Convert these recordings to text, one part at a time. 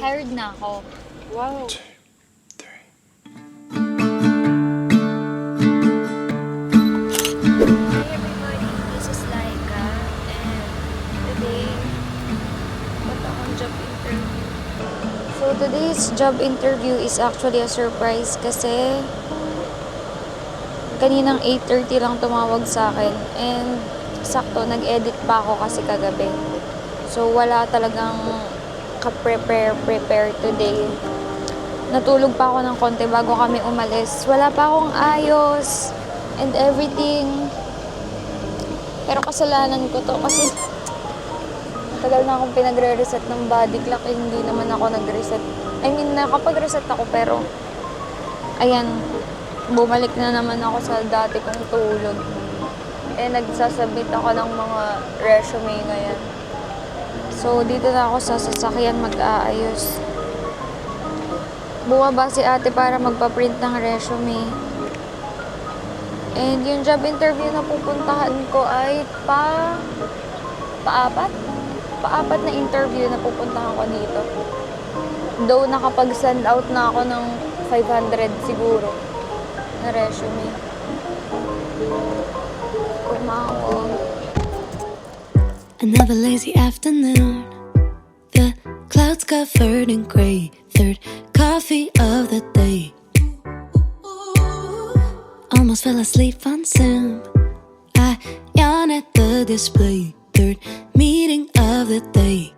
hired na ako. Wow. 2, 3. Hi everybody, this is Laika and today punta akong job interview. So today's job interview is actually a surprise kasi kaninang 8:30 lang tumawag sa akin and sakto nag-edit pa ako kasi kagabi. So wala talagang prepare today. Natulog pa ako ng konti bago kami umalis. Wala pa akong ayos and everything. Pero kasalanan ko to kasi tagal na akong pinagre-reset ng body clock eh, hindi naman ako nag-reset. I mean, nakapag-reset ako pero ayan, bumalik na naman ako sa dati kong tulog. Eh, nagsasubmit ako ng mga resume ngayon. So, dito na ako sa sasakyan mag-aayos. Bumaba si ate para magpa-print ng resume. And yung job interview na pupuntahan ko ay paapat na interview na pupuntahan ko dito. Though nakapag-send out na ako ng 500 siguro na resume. Kumawag. Another lazy afternoon. The clouds covered in gray. Third coffee of the day. Almost fell asleep on Zoom. I yawn at the display. Third meeting of the day.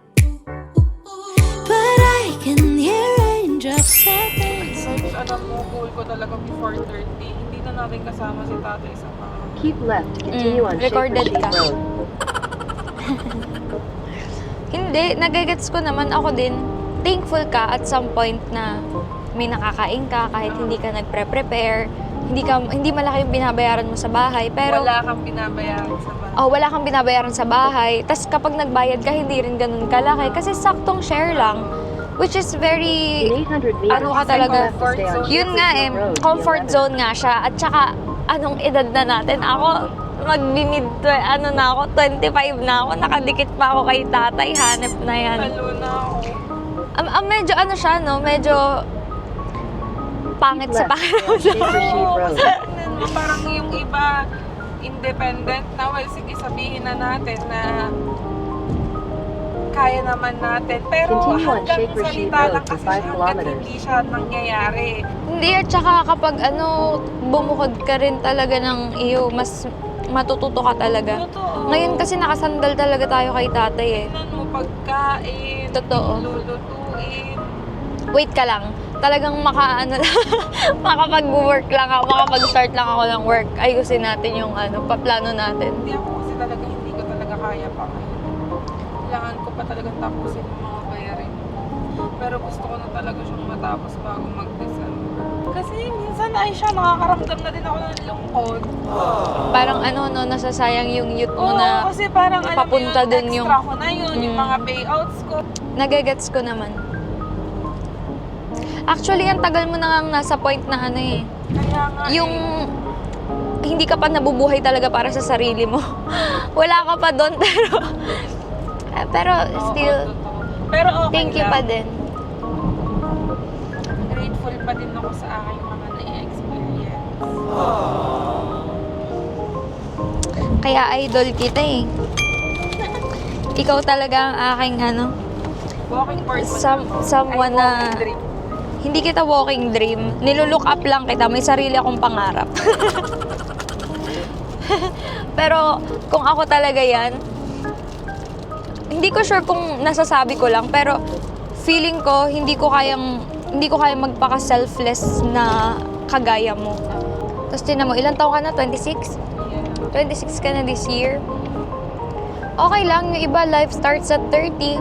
But I can hear raindrops falling. Guys, alam mo, goal ko talaga before 30. Hindi na natin kasama si tatay sa mga... Keep left to continue on recorded Shaker ka. Sheep Road. Hindi, nagagets ko naman ako din. Thankful ka at some point na may nakakain ka kahit hindi ka nagpre-prepare. Hindi malaki yung binabayaran mo sa bahay. Pero, Wala kang binabayaran sa bahay. wala kang binabayaran sa bahay. Tapos kapag nagbayad ka, hindi rin ganun kalaki. Kasi saktong share lang. Which is very... In 800 meters, Ano ka talaga? left to stay on Yun Shaker nga Sheep Road, comfort 11. zone nga siya. At saka, anong edad na natin? Ako, ano na ako, 25 na ako. Nakadikit pa ako kay tatay. Hanep na yan. Halo na ako. Medyo ano siya, no? Medyo pangit sa Left pakiramdam. Shaker Sheep Road. Tignan mo, parang yung iba, independent na. Well, sige, sabihin na natin na kaya naman natin. Pero Continue on hanggang Shaker Sheep salita Road lang for kasi 5 siya, hanggang kilometers. hindi siya nangyayari. Hindi, at saka kapag bumukod ka rin talaga ng iyo, mas matututo ka talaga. Totoo. Ngayon kasi nakasandal talaga tayo kay tatay eh. Tignan mo, pagkain, Totoo. lulutuin. Wait ka lang. Talagang makapag-work lang ako, makapag-start lang ako ng work. Ayusin natin yung paplano natin. Hindi ako kasi talaga, hindi ko talaga kaya pa ngayon. Kailangan ko pa talagang tapusin yung mga bayarin. Pero gusto ko na talaga siyang matapos bago mag-December. Kasi minsan ay siya, nakakaramdam na din ako ng lungkot. Parang nasasayang yung youth mo Oo, na kasi parang alam mo papunta yun, dun extra yung- ko na yun, yung mga payouts ko. nagagets ko naman. Actually, ang tagal mo na nga nasa point na Kaya nga yung hindi ka pa nabubuhay talaga para sa sarili mo. Wala ka pa doon, pero Oo, still, totoo. Pero okay thank you lang. pa din. Grateful pa din ako sa aking mga na-experience. Kaya idol kita eh. Ikaw talaga ang aking Walking person. someone Ay, na walking dream. hindi kita walking dream. Nilulook up lang kita. May sarili akong pangarap. Pero kung ako talaga yan, hindi ko sure kung nasasabi ko lang, pero feeling ko hindi ko kayang magpaka-selfless na kagaya mo. Tapos tinan mo, ilang taon ka na? 26? Yeah. 26 ka na this year. Okay lang, yung iba life starts at 30.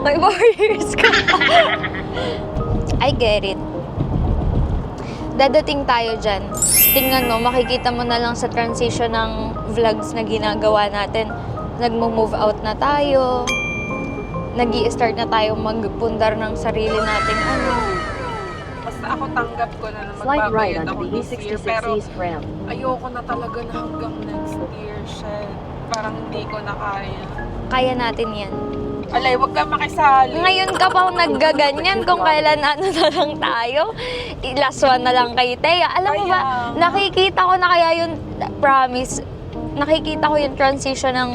May 4 years ka. I get it. Dadating tayo dyan. Tingnan mo, makikita mo na lang sa transition ng vlogs na ginagawa natin. Nagmo-move out na tayo. Nag-i-start na tayo magpundar ng sarili nating Basta ako tanggap ko na Slight right magbabayad onto ako the this year. E66 Pero East ramp. ayoko na talaga na hanggang next year, shit. Parang hindi ko na kaya. Kaya natin yan. Alay, wag ka makisali. Ngayon ka pa naggaganyan kung kailan ano na lang tayo. Last one na lang kay Thea. Alam mo ba, Kaya nga. nakikita ko na kaya yung, promise, nakikita ko yung transition ng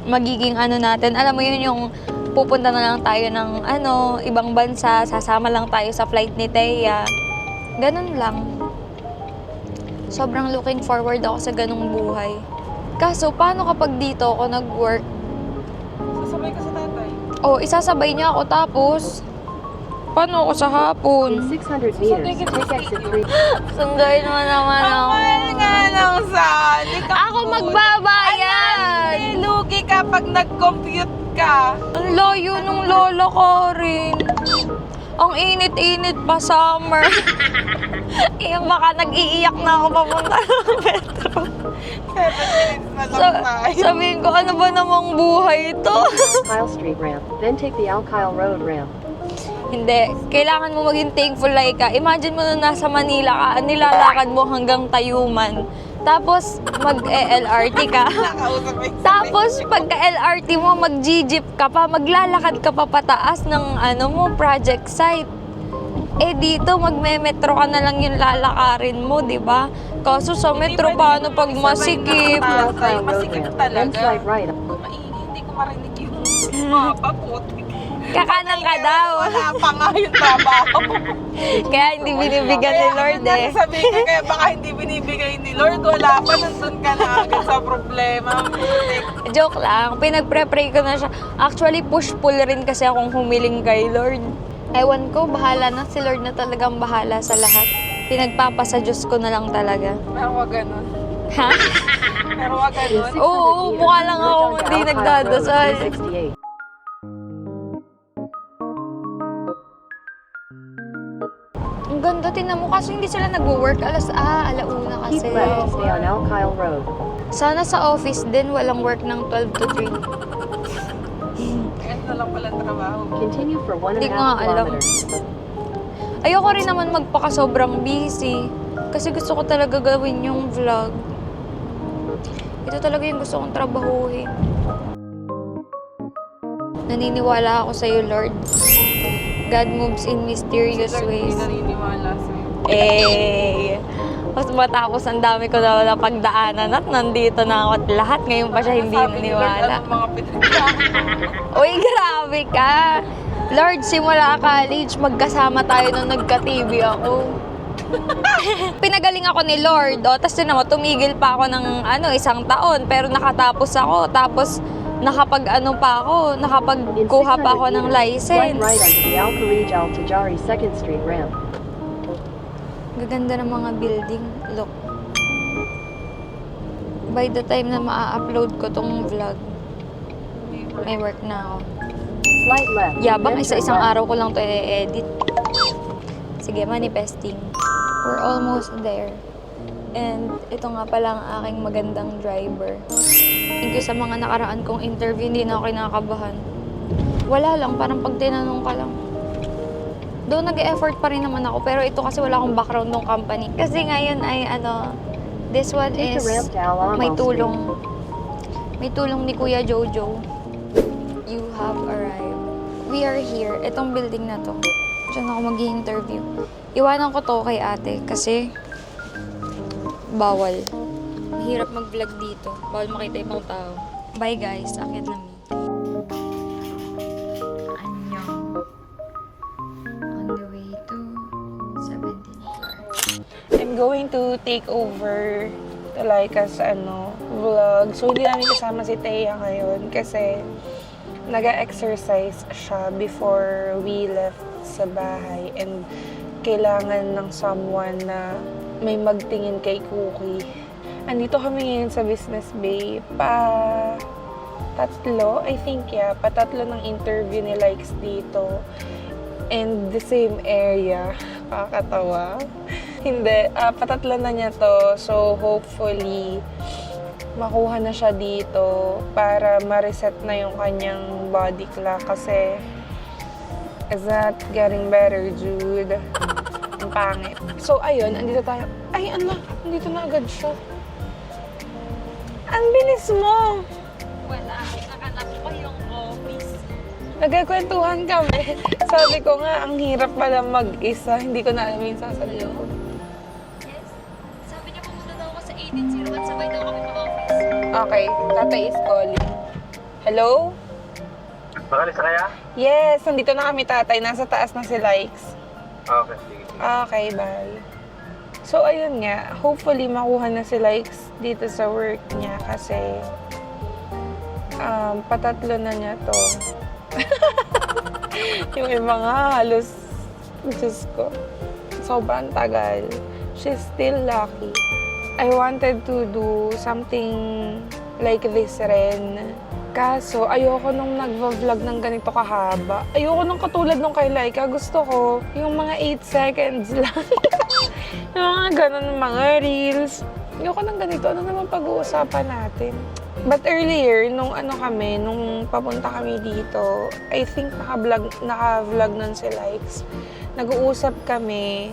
magiging ano natin. Alam mo yun, yung pupunta na lang tayo ng ibang bansa, sasama lang tayo sa flight ni Thea. Ganun lang. Sobrang looking forward ako sa ganung buhay. Kaso, paano kapag dito ako nag-work? Sasabay ka sa tatay. Oh, isasabay niya ako tapos, paano ako sa hapon? In 600 meters, take exit 3. Sunduin mo naman Ang ako. mahal nga ng sali. Ako magbabayad! Hindi, lugi ka pag nag-compute ka. Ang layo nung lola ko rin. Ang init-init pa, summer. Baka nag-iiyak na ako papunta ng metro. 7 minutes na lang tayo. Sabihin ko, ano ba namang buhay ito? Kyle Street ramp, then take the Alkyle Road ramp. Hindi. Kailangan mo maging thankful like ka. Imagine mo na nasa Manila ka, nilalakad mo hanggang Tayuman. Tapos, mag-LRT ka. Nakausap mo yung Tapos, pagka-LRT mo, mag-G-jeep ka pa, maglalakad ka pa pataas ng project site. Eh dito, magme-metro ka na lang yung lalakarin mo, di ba? Kaso sa metro, paano pag masikip? Tatay, Road masikip ramp, then talaga. slide right. Maingay, hindi ko marinig yung mapa po. Kakanan ka daw. Wala pa nga yung trabaho. Kaya hindi binibigyan ni Lord eh. Sabihin ko, kaya baka hindi binibigay ni Lord. Wala pa, nandun ka na agad sa problema. Joke lang, pinagpre-pray ko na siya. Actually, push-pull rin kasi akong humiling kay Lord. Ewan ko, bahala na. Si Lord na talagang bahala sa lahat. Pinagpapasa Diyos ko na lang talaga. Pero wag ganun. Ha? Pero wag ganun. Oo, mukha lang akong hindi nagdadasal. 368. Ang ganda, tinan mo kasi hindi sila nag-work alauna kasi. Keep left to stay on Alkyle Road. Sana sa office din walang work ng 12 to 3. Kaya na lang pala trabaho. Continue for 1.5 Hindi ko nga alam. kilometers. Ayoko rin naman magpaka-sobrang busy. Kasi gusto ko talaga gawin yung vlog. Ito talaga yung gusto kong trabahuhin. Naniniwala ako sa'yo, Lord. God moves in mysterious Sila ways. hindi naniniwala sa'yo. Mas matapos ang dami ko na napagdaanan at nandito na ako at lahat. Ngayon pa siya hindi Sabi ni Lord, naniwala. anong mga pinagdaanan? Uy, grabe ka! Lord, simula college, magkasama tayo nung nagka-TV ako. Pinagaling ako ni Lord, tapos din naman, tumigil pa ako ng 1 taon, pero nakatapos ako, tapos nakapagkuha pa ako ng slide license. right onto the Alkarij Al-Tajari 2nd Street ramp. Gaganda ng mga building. Look. By the time na maa-upload ko tong vlog, may work na ako. Slide left. Yabang, then turn isa-isang left. araw ko lang to i-edit. Sige, manifesting. We're almost there. And ito nga pala ang aking magandang driver. Thank you sa mga nakaraan kong interview, hindi na ako kinakabahan. Wala lang, parang pag tinanong ka lang. Doon nag-e-effort pa rin naman ako, pero ito kasi wala akong background ng company. Kasi ngayon ay this one Take is the ramp to Al may Amal tulong. Street. May tulong ni Kuya Jojo. You have arrived. We are here. Itong building na to. Diyan ako mag-i-interview. Iwanan ko to kay ate kasi bawal. Mahirap mag-vlog dito. Bawal makita ibang tao. Bye guys. Akyat na mi. Annyeong. On the way to 17th floor. I'm going to take over the Laika's vlog. So, hindi namin kasama si Thea ngayon kasi nag-exercise siya before we left sa bahay and kailangan ng someone na may magtingin kay Cookie. Andito kami ngayon sa Business Bay. Patatlo ng interview ni Likes dito. And the same area. Kakatawa. Hindi, patatlo na niya to. So, hopefully, makuha na siya dito para ma-reset na yung kanyang body clock kasi it's not getting better, Jude. Ang pangit. So, ayun, andito tayo. Ay, andito na agad siya. Ang bilis mo! Wala. Nakanap ko yung office. Nagkakwentuhan kami. Sabi ko nga, ang hirap pala mag-isa. Hindi ko na alam yung sasabihin ko. Yes. Sabi niya pumunta daw ako sa 1801, sabay daw kami ma-office. Okay, tatay is calling. Hello? Makalis na kaya? Yes, nandito na kami tatay. Nasa taas na si Likes. Okay, sige. Okay, bye. So, ayun nga. Hopefully, makuha na si Likes dito sa work niya kasi patatlo na niya to. Yung iba nga halos, Diyos ko, sobrang tagal. She's still lucky. I wanted to do something like this rin. Kaso, ayoko nung nagva-vlog ng ganito kahaba. Ayoko nung katulad nung kay Laika. Gusto ko yung mga 8 seconds lang. Yung mga ganun, mga reels. Ayoko ng ganito. Ano naman pag-uusapan natin? But earlier, nung papunta kami dito, I think naka-vlog nun si Likes. Nag-uusap kami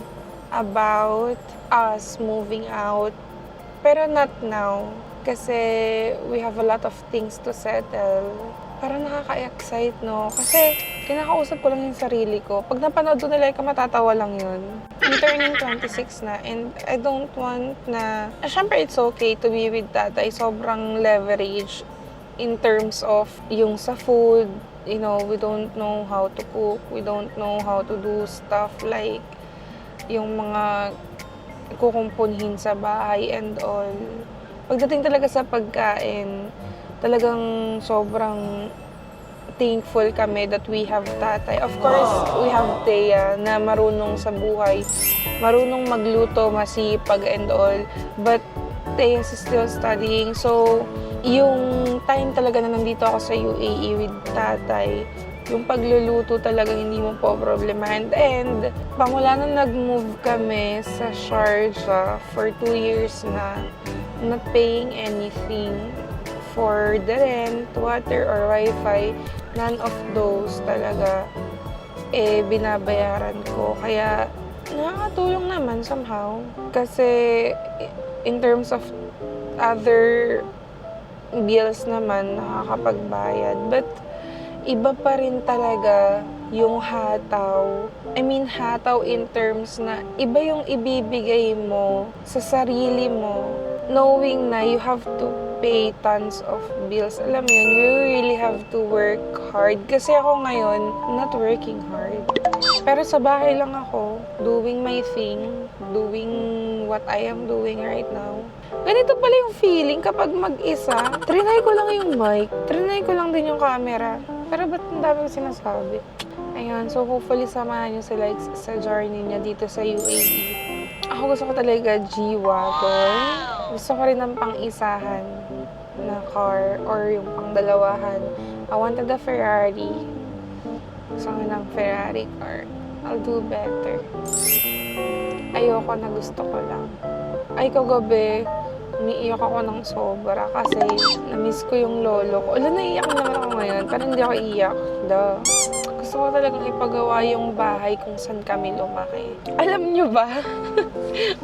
about us moving out. Pero not now. Kasi we have a lot of things to settle. Parang nakaka-excite, no? Kasi kinakausap ko lang yung sarili ko. Pag napanood ko nila, matatawa lang yun. I'm turning 26 na and I don't want na... Siyempre, it's okay to be with tatay. Sobrang leverage in terms of yung sa food. You know, we don't know how to cook. We don't know how to do stuff like yung mga kukumpunhin sa bahay and all. Pagdating talaga sa pagkain, talagang sobrang thankful kami that we have tatay. Of course, we have Thea na marunong sa buhay, marunong magluto, masipag and all. But Thea is still studying. So, yung time talaga na nandito ako sa UAE with tatay, yung pagluluto talaga hindi mo po problemahan. And pamula nung nag-move kami sa Sharjah for 2 years na, not paying anything for the rent, water, or wifi. None of those talaga binabayaran ko. Kaya nakakatulong naman somehow. Kasi in terms of other bills naman, nakakapagbayad. But iba pa rin talaga yung hataw. I mean, hataw in terms na iba yung ibibigay mo sa sarili mo, knowing na you have to pay tons of bills. Alam mo yun, you really have to work hard. Kasi ako ngayon, not working hard. Pero sa bahay lang ako, doing my thing, doing what I am doing right now. Ganito pala yung feeling kapag mag-isa. Trinay ko lang yung mic, trinay ko lang din yung camera. Pero ba't ang dami ko sinasabi? Ayan, so hopefully samahan nyo si Likes sa journey niya dito sa UAE. Ako gusto ko talaga G-Wagon. Gusto ko rin ng pang-isahan na car or yung pang-dalawahan. I wanted a Ferrari. Gusto ko ng Ferrari car. I'll do better. Ayoko na, gusto ko lang. Ay, kagabi, umiiyak ako ng sobra kasi na-miss ko yung lolo ko. Alam, naiiyak naman ako ngayon, pero hindi ako iiyak. Gusto ko talagang ipagawa yung bahay kung saan kami lumaki. Alam nyo ba?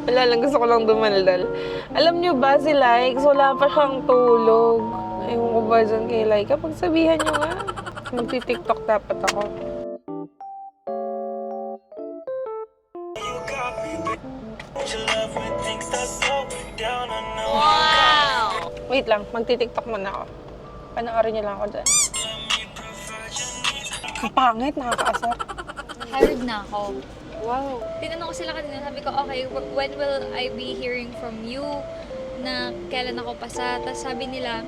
Wala lang, gusto ko lang dumaldal. Alam nyo ba si Likes, wala pa siyang tulog. Ewan ko ba dyan kay Laika? Pagsabihan nyo nga. Magti-TikTok dapat ako. Wow! Wait lang, magti-TikTok muna ako. Panoorin niyo lang ako dyan. Kapangit, nakakaasar. Hired na ako. Wow. Tinanong ko sila kanina, sabi ko, okay, when will I be hearing from you? Na kailan ako pasa? Tapos sabi nila,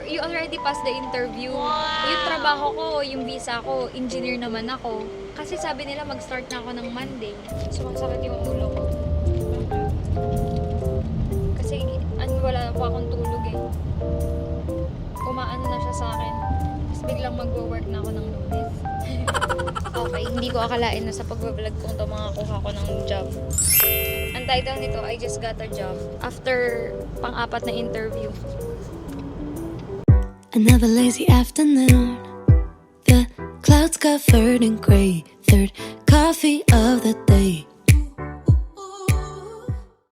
you already passed the interview. Yung trabaho ko, yung visa ko, engineer naman ako. Kasi sabi nila, mag-start na ako ng Monday. Sumasakit yung ulo ko. Kasi wala pa akong tulog eh. Kumaano na siya sa akin. Tapos biglang mag-work na ako ng Lunes. Okay, hindi ko akalain na sa pag-vlog kong ito makakuha ko ng job. Ang title nito, I just got a job. After pang-apat na interview. Another lazy afternoon. The clouds covered in gray. Third coffee of the day.